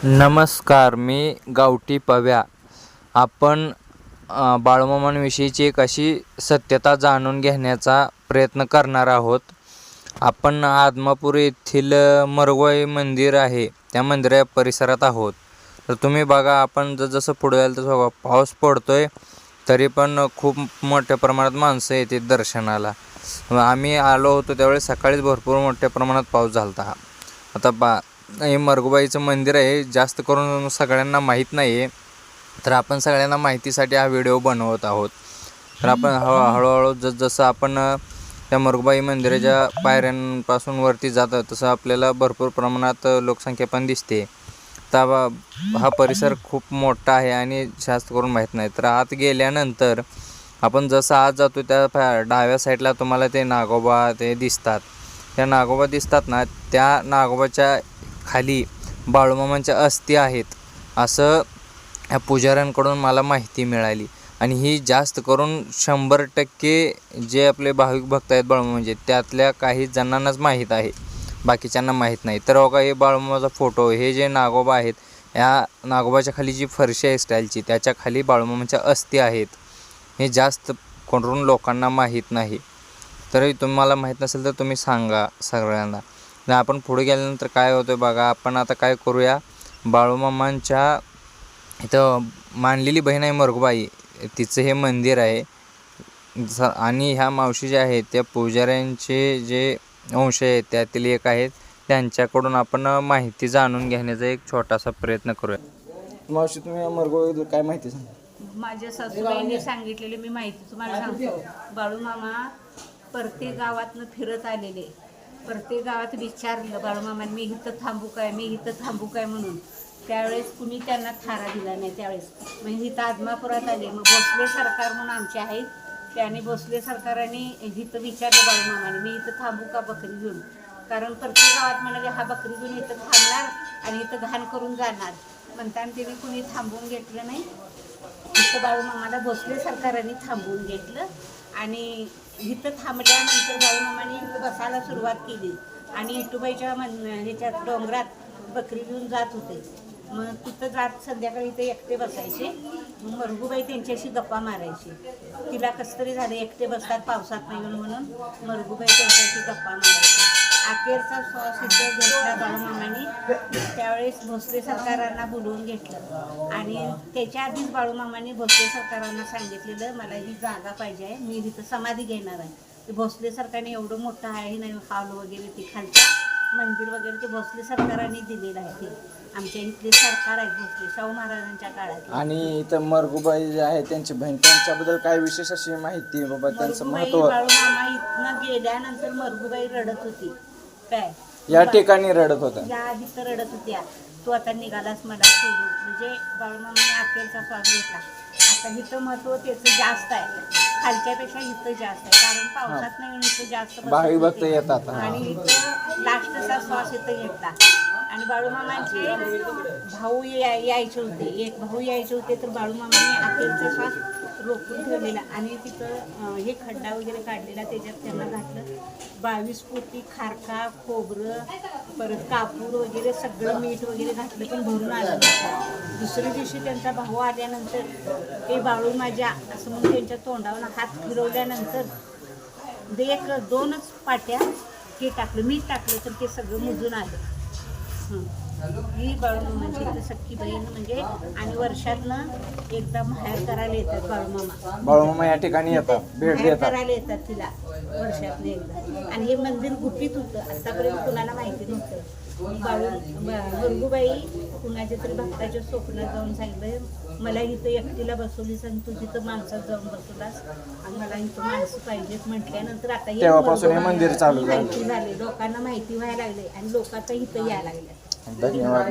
नमस्कार, मी गावठी पव्या. आपण बाळूमामांविषयीची एक अशी सत्यता जाणून घेण्याचा प्रयत्न करणार आहोत. आपण आदमापूर येथील मरगुबाई मंदिर आहे त्या मंदिरा परिसरात आहोत. तर तुम्ही बघा, आपण जसं पुढे जाईल तसं बघा, पाऊस पडतोय तरी पण खूप मोठ्या प्रमाणात माणसं येते दर्शनाला. आम्ही आलो होतो त्यावेळेस सकाळीच भरपूर मोठ्या प्रमाणात पाऊस झाला होता. आता हे मरगुबाईचं मंदिर आहे, जास्त करून सगळ्यांना माहीत नाही आहे. तर आपण सगळ्यांना माहितीसाठी हा व्हिडिओ बनवत आहोत. तर आपण हळूहळू जसं आपण त्या मरगुबाई मंदिराच्या पायऱ्यांपासून वरती जातं तसं आपल्याला भरपूर प्रमाणात लोकसंख्या पण दिसते. तर हा परिसर खूप मोठा आहे आणि जास्त करून माहीत नाही. तर आत गेल्यानंतर आपण जसं आत जातो त्या डाव्या साईडला तुम्हाला ते नागोबा ते दिसतात. त्या नागोबा दिसतात ना, त्या नागोबाच्या खाली बाळूमामांच्या अस्थी आहेत असं ह्या पुजाऱ्यांकडून मला माहिती मिळाली. आणि ही जास्त करून 100% जे आपले भाविक भक्त आहेत बाळूमामांचे त्यातल्या काही जणांनाच माहीत आहे, बाकीच्यांना माहीत नाही. तर बघा, हे बाळूमामाचा फोटो, हे जे नागोबा आहेत, ह्या नागोबाच्या खाली जी फरशी आहे स्टाईलची त्याच्या खाली बाळूमामांच्या अस्थी आहेत. हे जास्त करून लोकांना माहीत नाही. तरी तुम्हाला माहीत नसेल तर तुम्ही सांगा सगळ्यांना. आपण पुढे गेल्यानंतर काय होतं बघा. आपण आता काय करूया, बाळूमामांच्या इथं मानलेली बहीण आहे मरगुबाई, तिचं हे मंदिर आहे. आणि ह्या मावशी ज्या आहेत त्या पुजाऱ्यांचे जे अंश आहेत त्यातील एक आहेत, त्यांच्याकडून आपण माहिती जाणून घेण्याचा एक छोटासा प्रयत्न करूया. मावशी, तुम्ही मरगुबाईबद्दल काय माहिती सांगा? माझ्या सासूबाईंनी सांगितलेली मी माहिती तुम्हाला सांगतो. बाळूमामा प्रत्येक गावातनं फिरत आलेले, प्रत्येक गावात विचारलं बाळूमामांनी, मी इथं थांबू काय, मी इथं थांबू काय म्हणून. त्यावेळेस कुणी त्यांना थारा दिला नाही. त्यावेळेस म्हणजे इथं आदमापुरात आले. मग भोसले सरकार म्हणून आमचे आहेत, त्याने भोसले सरकाराने इथं विचारलं बाळूमामाने, मी इथं थांबू का बकरी घेऊन. कारण प्रत्येक गावात म्हणाले हा बकरी घेऊन इथं थांबणार आणि इथं घाण करून जाणार म्हणताना तिने कुणी थांबवून घेतलं नाही. इथं बाळूमामाला भोसले सरकाराने थांबवून घेतलं आणि इथं थांबल्यानंतर बाळूमामाने इथं बसायला सुरुवात केली. आणि इटूबाईच्या ह्याच्यात डोंगरात बकरी घेऊन जात होते. मग तिथं जात संध्याकाळी इथे एकटे बसायचे. मग मरगुबाई त्यांच्याशी गप्पा मारायची. तिला कसं तरी झालं, एकटे बसतात पावसात नाही म्हणून मरगुबाई त्यांच्याशी गप्पा मारायची. अखेरचा श्वास इथं घेतला बाळूमामाने. त्यावेळेस भोसले सरकारांना बोलवून घेतलं आणि त्याच्या आधीच बाळूमामाने भोसले सरकारांना सांगितलेलं, मला ही जागा पाहिजे आहे, मी इथं समाधी घेणार आहे. ते भोसले सरकारने एवढं मोठं आहे नाही, हॉल वगैरे ते खालचं मंदिर वगैरे ते भोसले सरकारांनी दिलेलं आहे. ते आमच्या इथले सरकार आहे भोसले शाहू महाराजांच्या काळात. आणि इथं मरगुबाई जे आहे त्यांची बहीण, त्यांच्याबद्दल काय विशेष अशी माहिती बाबा, त्यांचं महत्व? बाळूमामा इथनं गेल्यानंतर मरगुबाई रडत होती. काय या ठिकाणी रडत होता? या आधी तर रडत होत्या, तू आता निघालास मला सोडून. म्हणजे बाळूमामाने अखेरचा श्वास घेतला. आता इथं महत्व त्याचं जास्त आहे, खालच्यापेक्षा इथं जास्त आहे. कारण पावसात नाही इथं जास्त भाविक भक्त येतात आणि इथं लास्टचा श्वास इथं घेतला. आणि बाळूमामांचे भाऊ यायचे होते, एक भाऊ यायचे होते, तर बाळूमामाने अखेरचा श्वास रोखून ठेवलेला. आणि तिथं हे खड्डा वगैरे काढलेला, त्याच्यात त्यांना घातलं 22 पोती खारका, खोबरं, परत कापूर वगैरे सगळं मीठ वगैरे घातलं, पण भरून आलं नव्हतं. दुसऱ्या दिवशी त्यांचा भाऊ आल्यानंतर ते बाळू माझ्या असं म्हणून त्यांच्या तोंडावर हात फिरवल्यानंतर 1-2च पाट्या हे टाकलं, मीठ टाकलं, तर ते सगळं मुजून आलं. ही बाळूमामाची इथं सख्खी बहीण म्हणजे. आणि वर्षातनं एकदा माहेर करायला येतात बाळूमामा. बाळूमामा या ठिकाणी येतात, भेट माहेर देतात. करायला येतात तिला वर्षातनं एकदा. आणि हे मंदिर गुपित होतं, आतापर्यंत कुणाला माहिती नव्हतं. मरगुबाई कुणाच्या तरी भक्ताच्या स्वप्नात जाऊन सांगितलं, मला इथं एकटीला बसवलीस आणि तू तिथं माणसात जाऊन बसवलास आणि मला इथं माणसं पाहिजेत म्हटल्यानंतर आता तेव्हापासून हे मंदिर चालू झालं. माहिती झाले, लोकांना माहिती व्हायला लागले आणि लोक आता इथं यायला लागले. धन्यवाद.